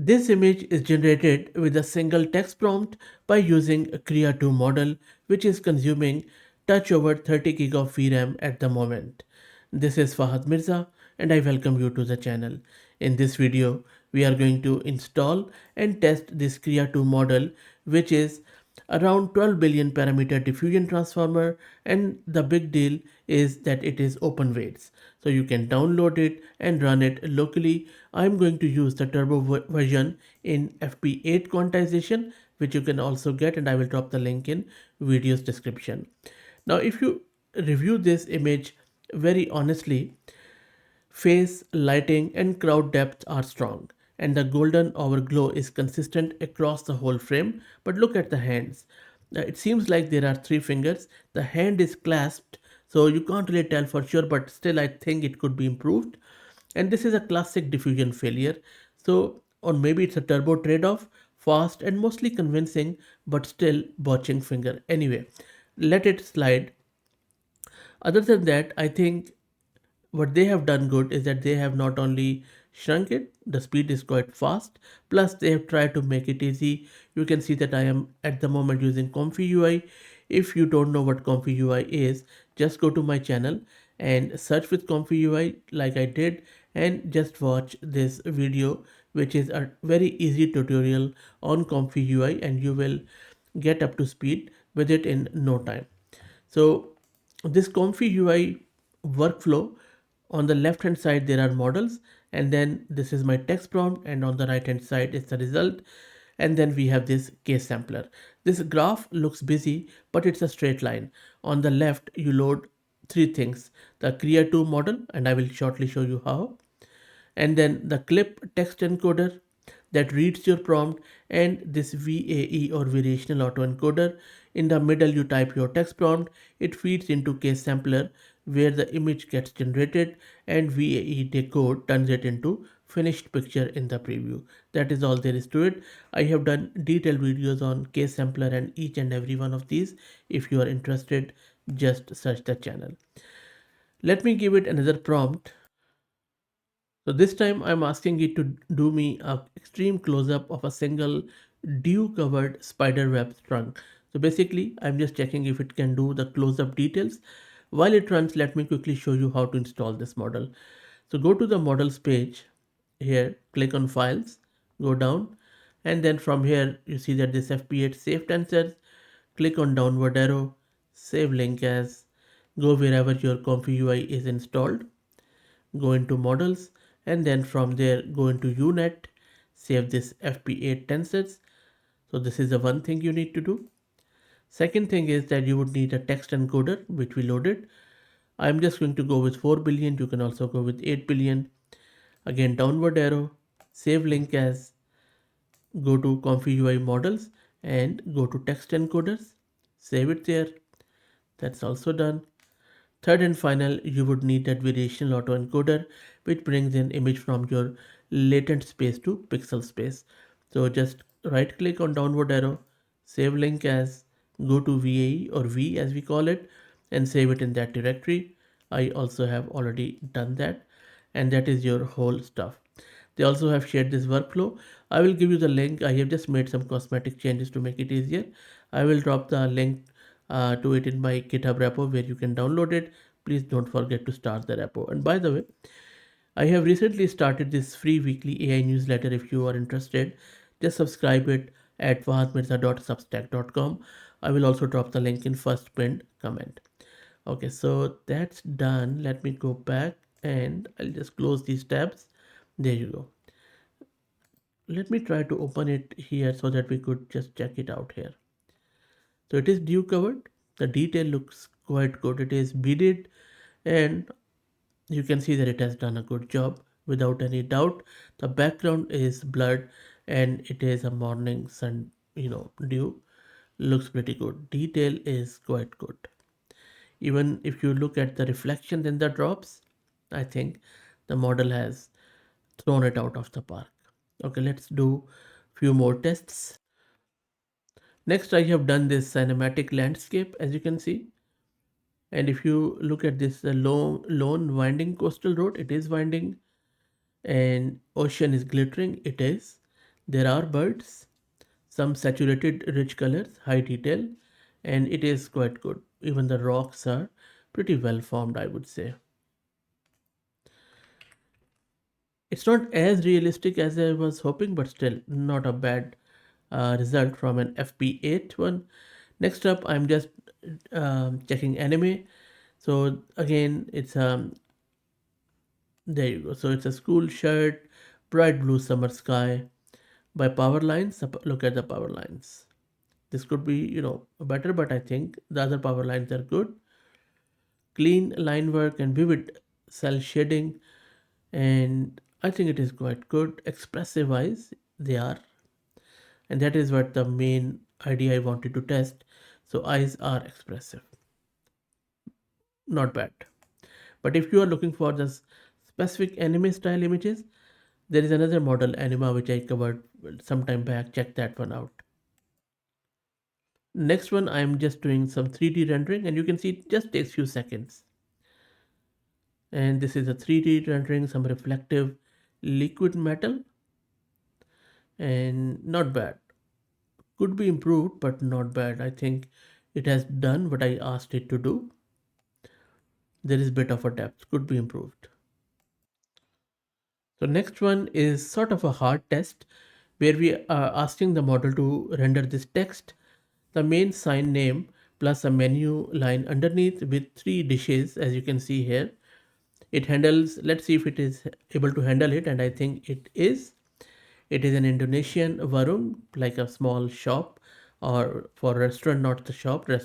This image is generated with a single text prompt by using a Krea 2 model, which is consuming touch over 30 gig of VRAM at the moment. This is Fahad Mirza and I welcome you to the channel. In this video, we are going to install and test this Krea 2 model, which is around 12 billion parameter diffusion transformer, and the big deal is that it is open weights, so you can download it and run it locally. I'm going to use the turbo version in FP8 quantization, which you can also get, and I will drop the link in video's description. Now if you review this image very honestly, face, lighting, and crowd depth are strong, and the golden hour glow is consistent across the whole frame. But look at the hands. It seems like there are three fingers. The hand is clasped, so you can't really tell for sure, but still, I think it could be improved. And this is a classic diffusion failure. So, or maybe it's a turbo trade off, fast and mostly convincing, but still botching finger. Anyway, let it slide. Other than that, I think what they have done good is that they have not only shrunk it, the speed is quite fast, plus they have tried to make it easy. You can see that I am at the moment using ComfyUI. If you don't know what ComfyUI is, just go to my channel and search with ComfyUI like I did, and just watch this video, which is a very easy tutorial on ComfyUI, and you will get up to speed with it in no time. So this ComfyUI workflow, on the left hand side there are models, and then this is my text prompt, and on the right hand side is the result, and then we have this case sampler. This graph looks busy, but it's a straight line. On the left you load three things: the Krea 2 model, and I will shortly show you how, and then the clip text encoder that reads your prompt, and this VAE or variational autoencoder. In the middle you type your text prompt, it feeds into case sampler where the image gets generated, and VAE decode turns it into finished picture in the preview. That is all there is to it. I have done detailed videos on case sampler and each and every one of these. If you are interested, just search the channel. Let me give it another prompt. So this time I'm asking it to do me a extreme close-up of a single dew-covered spider web trunk. So basically I'm just checking if it can do the close-up details. While it runs, let me quickly show you how to install this model. So go to the models page here, click on files, go down, and then from here you see that this FP8 save tensors, click on downward arrow, save link as, go wherever your ComfyUI is installed, go into models, and then from there go into UNet, save this FP8 tensors. So this is the one thing you need to do. Second thing is that you would need a text encoder, which we loaded. I'm just going to go with 4 billion. You can also go with 8 billion. Again, downward arrow, save link as, go to ComfyUI models and go to text encoders, save it there. That's also done. Third and final, you would need that variational autoencoder, which brings in image from your latent space to pixel space. So just right click on downward arrow, save link as, go to VAE or V as we call it, and save it in that directory. I also have already done that, and that is your whole stuff. They also have shared this workflow. I will give you the link. I have just made some cosmetic changes to make it easier. I will drop the link to it in my GitHub repo where you can download it. Please don't forget to start the repo. And by the way, I have recently started this free weekly AI newsletter. If you are interested, just subscribe it at fahadmirza.substack.com. I will also drop the link in first pinned comment. Okay, so that's done. Let me go back and I'll just close these tabs. There you go. Let me try to open it here so that we could just check it out here. So it is dew covered. The detail looks quite good. It is beaded, and you can see that it has done a good job without any doubt. The background is blurred and it is a morning sun, dew. Looks pretty good. Detail is quite good. Even if you look at the reflections in the drops, I think the model has thrown it out of the park. Okay, let's do few more tests. Next, I have done this cinematic landscape, as you can see. And if you look at this lone winding coastal road, it is winding, and ocean is glittering, it is. There are birds, some saturated rich colors, high detail, and it is quite good. Even the rocks are pretty well formed, I would say. It's not as realistic as I was hoping, but still not a bad result from an FP8 one. Next up, I'm just checking anime. So again, it's there you go. So it's a school shirt, bright blue summer sky by power lines. Look at the power lines. This could be, better, but I think the other power lines are good. Clean line work and vivid cell shading, and I think it is quite good. Expressive eyes, they are, and that is what the main idea I wanted to test. So eyes are expressive, not bad. But if you are looking for the specific anime style images, there is another model anima which I covered some time back. Check that one out. Next one, I'm just doing some 3D rendering, and you can see it just takes few seconds. And this is a 3D rendering, some reflective liquid metal, and not bad. Could be improved, but not bad. I think it has done what I asked it to do. There is bit of a depth, could be improved. So next one is sort of a hard test where we are asking the model to render this text, the main sign name plus a menu line underneath with three dishes as you can see here. It handles, let's see if it is able to handle it, and I think it is. It is an Indonesian warung, like a small shop, or for restaurant, not the shop, a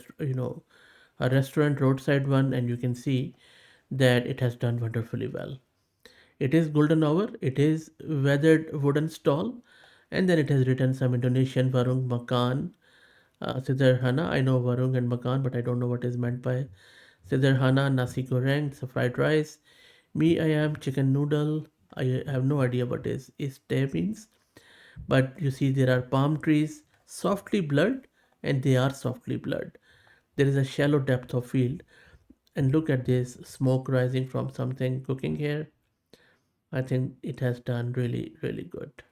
restaurant roadside one, and you can see that it has done wonderfully well. It is golden hour, it is weathered wooden stall, and then it has written some Indonesian warung makan, Siddharhana. I know warung and makan, but I don't know what is meant by Siddharhana. Nasi goreng, it's a fried rice. Me, I am chicken noodle. I have no idea what is te means. But you see, there are palm trees, softly blurred, and they are softly blurred. There is a shallow depth of field. And look at this smoke rising from something cooking here. I think it has done really, really good.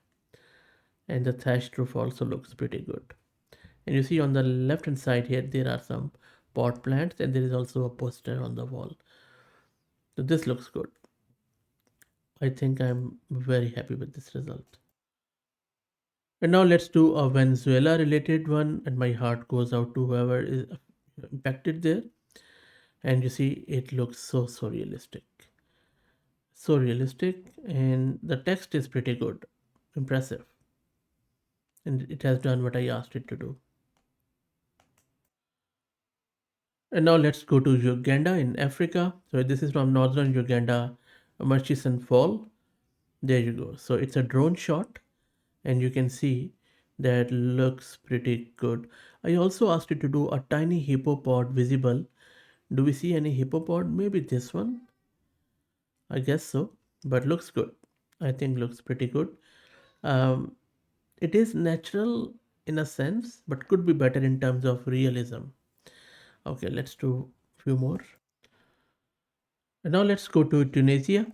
And the thatched roof also looks pretty good. And you see on the left hand side here, there are some pot plants, and there is also a poster on the wall. So this looks good. I think I'm very happy with this result. And now let's do a Venezuela related one, and my heart goes out to whoever is impacted there. And you see, it looks so realistic. So realistic, and the text is pretty good, impressive, and it has done what I asked it to do. And now let's go to Uganda in Africa. So this is from northern Uganda, Murchison Fall. There you go. So it's a drone shot, and you can see that looks pretty good. I also asked it to do a tiny hippopod visible. Do we see any hippopod? Maybe this one. I guess so, but looks good. I think looks pretty good. Um, it is natural in a sense, but could be better in terms of realism. Okay, let's do few more. And now let's go to Tunisia.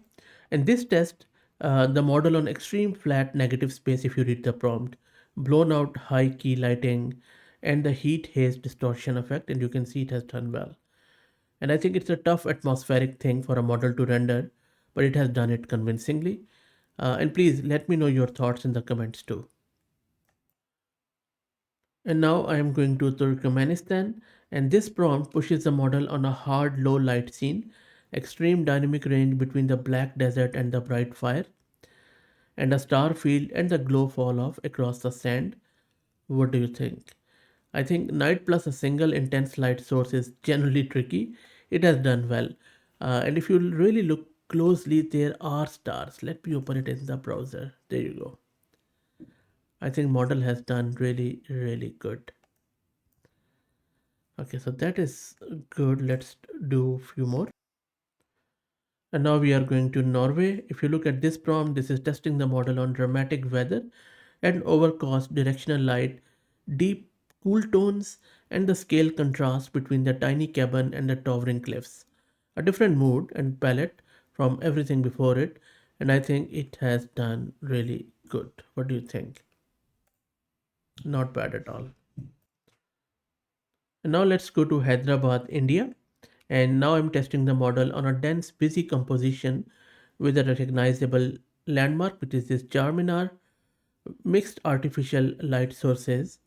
And this test, the model on extreme flat negative space, if you read the prompt, blown out high key lighting, and the heat haze distortion effect, and you can see it has done well. And I think it's a tough atmospheric thing for a model to render, but it has done it convincingly. And please let me know your thoughts in the comments too. And now I am going to Turkmenistan, and this prompt pushes the model on a hard low light scene, extreme dynamic range between the black desert and the bright fire, and a star field and the glow fall off across the sand. What do you think? I think night plus a single intense light source is generally tricky. It has done well. And if you really look closely, there are stars. Let me open it in the browser. There you go. I think model has done really, really good. Okay, so that is good. Let's do a few more. And now we are going to Norway. If you look at this prompt, this is testing the model on dramatic weather and overcast directional light, deep cool tones, and the scale contrast between the tiny cabin and the towering cliffs. A different mood and palette from everything before it, and I think it has done really good. What do you think? Not bad at all. And now let's go to Hyderabad, India. And now I'm testing the model on a dense, busy composition with a recognizable landmark, which is this Charminar, mixed artificial light sources.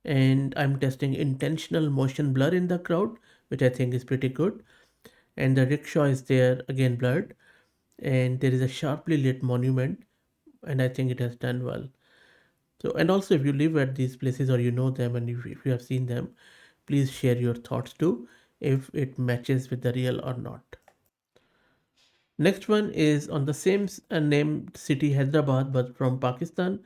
And I'm testing intentional motion blur in the crowd, which I think is pretty good. And the rickshaw is there, again blurred. And there is a sharply lit monument, and I think it has done well. So, and also if you live at these places or you know them and if you have seen them, please share your thoughts too, if it matches with the real or not. Next one is on the same named city, Hyderabad, but from Pakistan.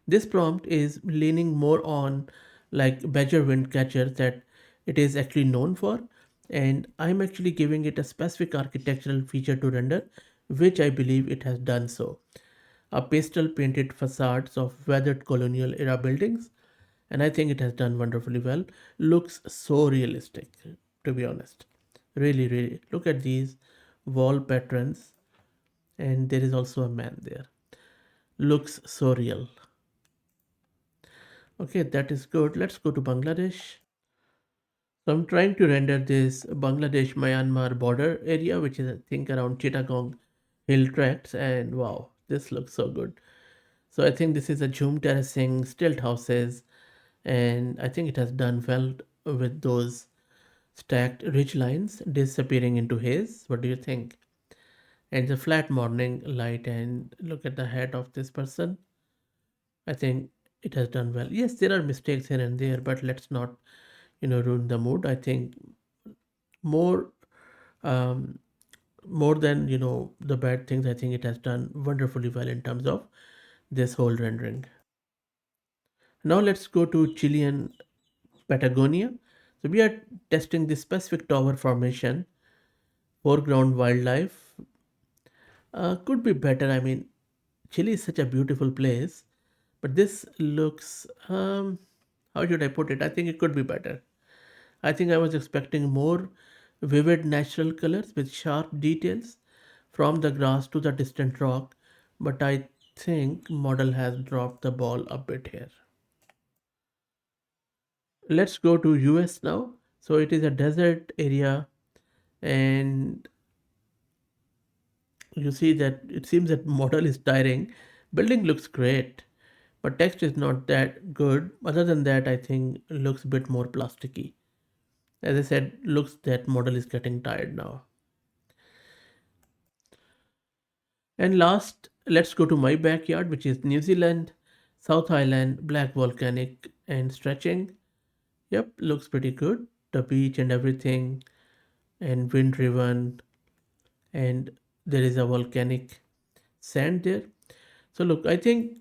This prompt is leaning more on like badger wind catchers that it is actually known for, and I'm actually giving it a specific architectural feature to render, which I believe it has done so. A pastel painted facades of weathered colonial era buildings, and I think it has done wonderfully well. Looks so realistic, to be honest. Really, really. Look at these wall patterns, and there is also a man there. Looks so real. Okay, that is good. Let's go to Bangladesh. So I'm trying to render this Bangladesh Myanmar border area, which is I think around Chittagong hill tracts, and wow, this looks so good. So I think this is a zoom terracing, stilt houses, and I think it has done well with those stacked ridge lines disappearing into haze. What do you think? And the flat morning light, and look at the head of this person. I think it has done well. Yes, there are mistakes here and there, but let's not, ruin the mood. I think more, um, more than the bad things. I think it has done wonderfully well in terms of this whole rendering. Now let's go to Chilean Patagonia. So we are testing this specific tower formation, foreground wildlife. Could be better. I mean, Chile is such a beautiful place, but this looks, how should I put it? I think it could be better. I think I was expecting more vivid natural colors with sharp details from the grass to the distant rock, but I think model has dropped the ball a bit here. Let's go to US now. So it is a desert area, and you see that it seems that model is tiring. Building looks great, but text is not that good. Other than that, I think it looks a bit more plasticky. As I said, looks that model is getting tired now. And last, let's go to my backyard, which is New Zealand, South Island, black volcanic and stretching. Yep, looks pretty good. The beach and everything, and wind driven, and there is a volcanic sand there. So look, I think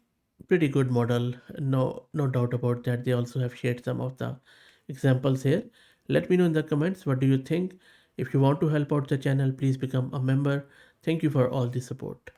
pretty good model. No doubt about that. They also have shared some of the examples here. Let me know in the comments what do you think. If you want to help out the channel, please become a member. Thank you for all the support.